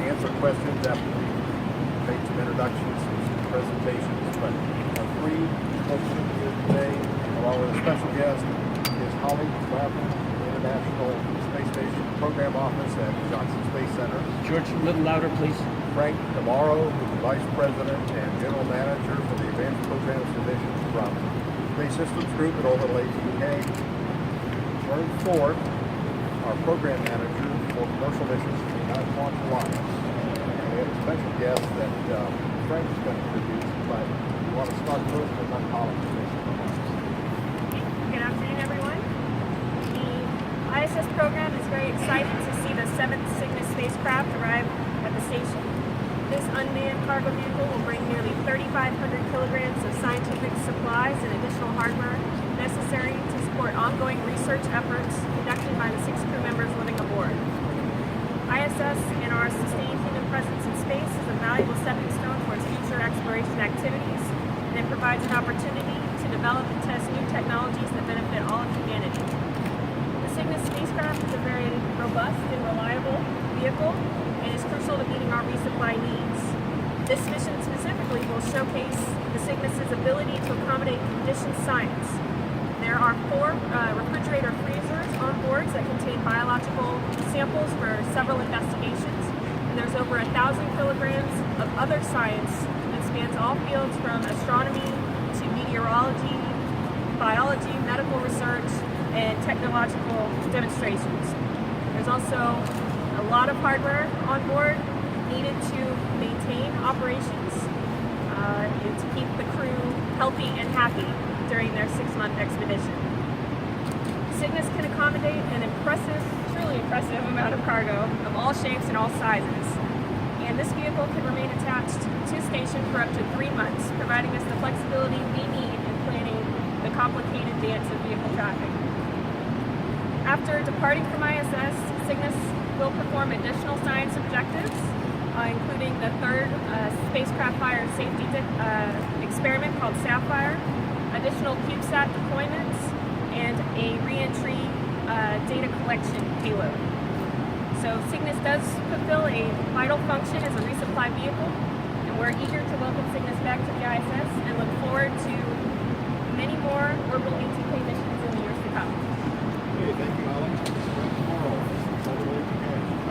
answer questions after we make some introductions and some presentations. But our three folks here today, along with a special guest, is Holly Bradley, International Space Station Program Office at Johnson Space Center. George, a little louder, please. Frank DeMauro, who's the Vice President and General Manager for the Advanced Programs Division from Space Systems Group at OA-7. Vern Ford, our Program Manager for Commercial Missions for the United Launch Alliance. And we have a special guest that Frank is going to introduce, but we want to start first with my colleague. Good afternoon, everyone. The ISS program is very excited to see the 7th Cygnus spacecraft arrive at the station. This unmanned cargo vehicle will bring nearly 3,500 kilograms of scientific supplies and additional hardware necessary to support ongoing research efforts conducted by the 6 crew members living aboard. ISS and our sustained human presence in space is a valuable stepping stone towards future exploration activities, and it provides an opportunity to develop and test new technologies that benefit all of humanity. The Cygnus spacecraft is a very robust and reliable vehicle and is crucial to meeting our resupply needs. This mission specifically will showcase the Cygnus' ability to accommodate conditioned science. There are 4 refrigerator freezers on board that contain biological samples for several investigations, and there's over 1,000 kilograms of other science that spans all fields from astronomy to meteorology, biology, medical research, and technological demonstrations. There's also a lot of hardware on board needed to maintain operations and to keep the crew healthy and happy during their 6-month expedition. Cygnus can accommodate an impressive, truly impressive amount of cargo of all shapes and all sizes. And this vehicle can remain attached to station for up to 3 months, providing us the flexibility we need in planning the complicated dance of vehicle traffic. After departing from ISS, Cygnus will perform additional science objectives, including the 3rd spacecraft fire safety experiment called Sapphire, additional CubeSat deployments, and a re-entry data collection payload. So Cygnus does fulfill a vital function as a resupply vehicle, and we're eager to welcome Cygnus back to the ISS and look forward to many more orbital ATK missions in the years to come. Okay, thank you, Holly.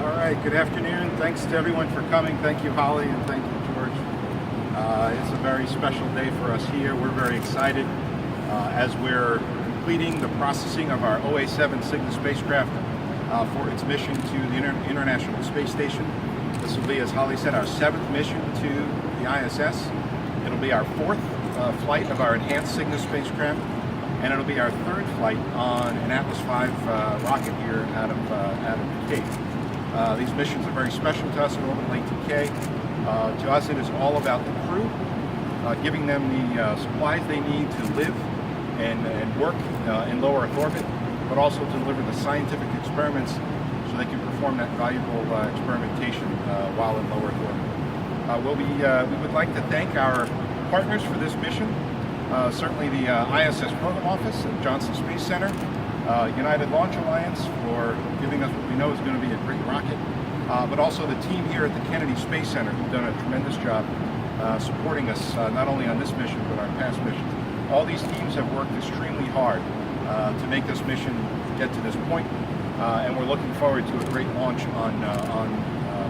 All right, good afternoon. Thanks to everyone for coming. Thank you, Holly, and thank you, George. It's a very special day for us here. We're very excited as we're completing the processing of our OA-7 Cygnus spacecraft for its mission to the International Space Station. This will be, as Holly said, our 7th mission to the ISS. It'll be our 4th flight of our enhanced Cygnus spacecraft, and it'll be our 3rd flight on an Atlas V rocket here out of the Cape. These missions are very special to us at Orbital ATK. To us, it is all about the crew, giving them the supplies they need to live and work in low Earth orbit, but also to deliver the scientific experiments so they can perform that valuable experimentation while in low Earth orbit. We would like to thank our partners for this mission, certainly the ISS Program Office at Johnson Space Center, United Launch Alliance for giving us what we know is going to be a great rocket, but also the team here at the Kennedy Space Center who've done a tremendous job supporting us not only on this mission but our past missions. All these teams have worked extremely hard to make this mission get to this point, and we're looking forward to a great launch on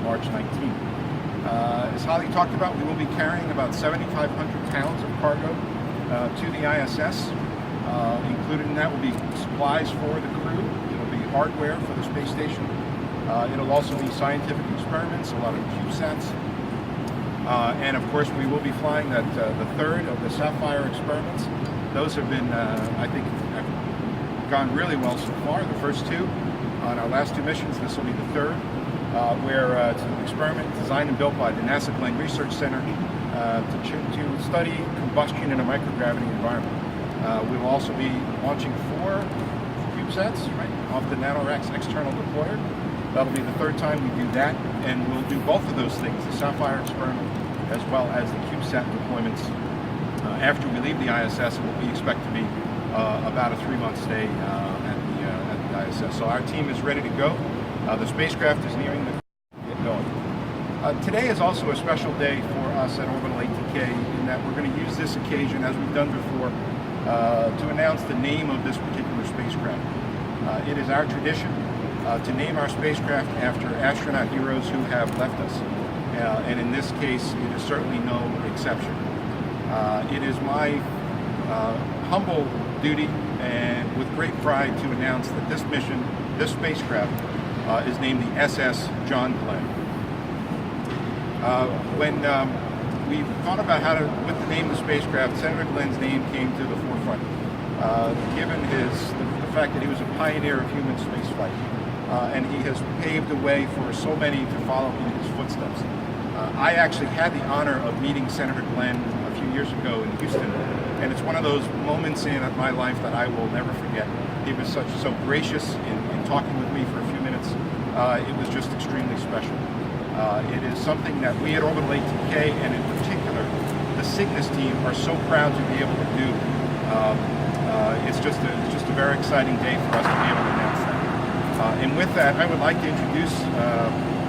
March 19th. As Holly talked about, we will be carrying about 7,500 pounds of cargo to the ISS. Included in that will be supplies for the crew. It'll be hardware for the space station. It'll also be scientific experiments, a lot of CubeSats. And of course, we will be flying the 3rd of the Sapphire experiments. Those have been, I think, have gone really well so far. The first 2 on our last 2 missions. This will be the 3rd, where it's an experiment designed and built by the NASA Glenn Research Center to study combustion in a microgravity environment. We will also be launching 4 CubeSats off the NanoRacks external deployer. That'll be the 3rd time we do that, and we'll do both of those things, the Sapphire experiment as well as the CubeSat deployments. After we leave the ISS, we expect to be about a 3-month stay at the ISS. So our team is ready to go. The spacecraft is nearing the get going. Today is also a special day for us at Orbital ATK in that we're going to use this occasion, as we've done before, to announce the name of this particular spacecraft. It is our tradition to name our spacecraft after astronaut heroes who have left us. And in this case, it is certainly no exception. It is my humble duty and with great pride to announce that this mission, this spacecraft, is named the SS John Glenn. When we thought about how to, what to name the spacecraft, Senator Glenn's name came to the forefront, given the fact that he was a pioneer of human spaceflight, and he has paved the way for so many to follow in his footsteps. I actually had the honor of meeting Senator Glenn a few years ago in Houston, and it's one of those moments in my life that I will never forget. He was so gracious in talking with me for a few minutes. It was just extremely special. It is something that we at Orbital ATK, and in particular the Cygnus team, are so proud to be able to do. It's just a very exciting day for us to be able to announce that. And with that, I would like to introduce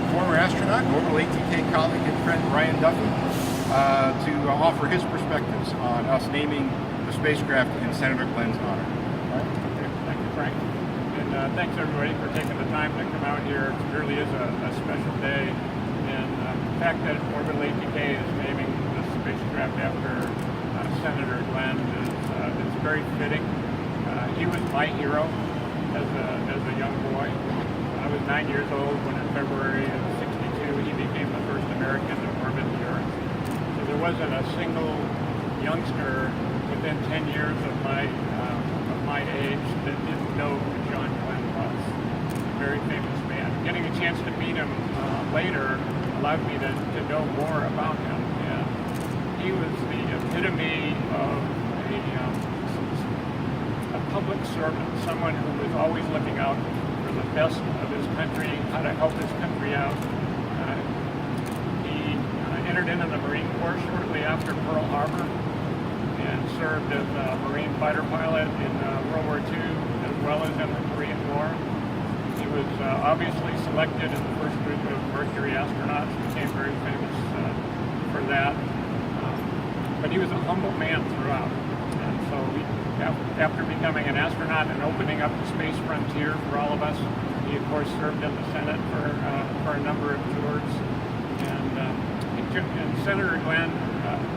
former astronaut and Orbital ATK colleague and friend Brian Duffy to offer his perspectives on us naming the spacecraft in Senator Glenn's honor. Thank you, Frank. And thanks everybody for taking the time to come out here. It really is a special day. And the fact that Orbital ATK is naming the spacecraft after Senator Glenn is very fitting. He was my hero as a young boy. I was 9 years old when in February of '62 he became the first American to orbit the Earth. So there wasn't a single youngster within 10 years of my age that didn't know who John Glenn was. A very famous man. Getting a chance to meet him later allowed me to know more about him. And he was the epitome of a public servant, someone who was always looking out for the best of his country, how to help his country out. He entered into the Marine Corps shortly after Pearl Harbor and served as a Marine fighter pilot in World War II as well as in the Korean War. He was obviously selected in the first group of Mercury astronauts, became very famous for that. But he was a humble man throughout. And so after becoming an astronaut and opening up the space frontier for all of us, he of course served in the Senate for a number of tours. And Senator Glenn,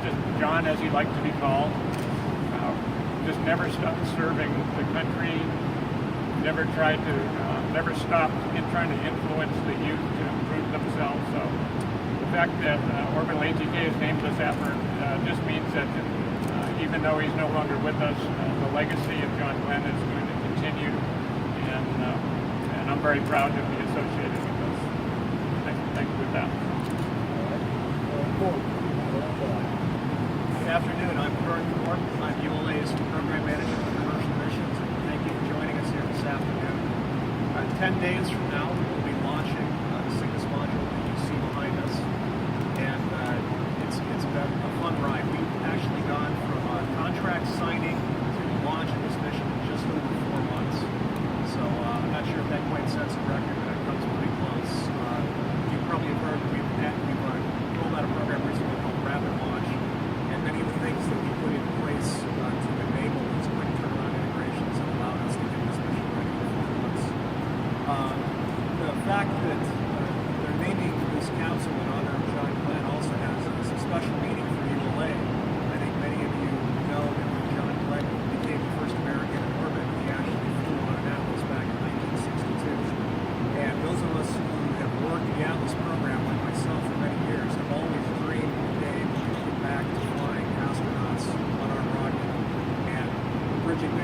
just John as he liked to be called, just never stopped serving the country, never stopped in trying to influence the youth to improve themselves. So the fact that Orbital ATK has named this after just means that even though he's no longer with us, the legacy of John Glenn is going to continue, and I'm very proud to be associated with this. Thank you with that. Good afternoon. I'm Kurt Moore. I'm ULA's Program Manager for Commercial Missions. Thank you for joining us here this afternoon. 10 days from now, we'll be launching the Cygnus module that you see behind us. And it's been a fun ride. We've actually gone from contract signing to launch of this mission in just over 4 months. So I'm not sure if that quite sets a record, but it comes pretty close. You probably have heard we've rolled out a program recently called Rapid Launch, and many of the things that we put in place to enable these quick turnaround integrations have allowed us to get this mission ready in 4 months. The fact that they're naming this capsule in honor of John Glenn also has a special meaning for ULA. I think many of you know that when John Glenn became the first American in orbit, he actually flew on an Atlas back in 1962. And those of us who have worked the Atlas program, like myself, for many years, have always dreamed of the day when we could get back to flying astronauts on our rocket. And bridging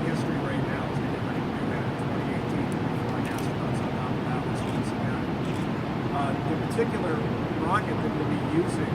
history right now is to get ready to do that in 2018. We'll be flying astronauts on top of Atlas once again. The particular rocket that we'll be using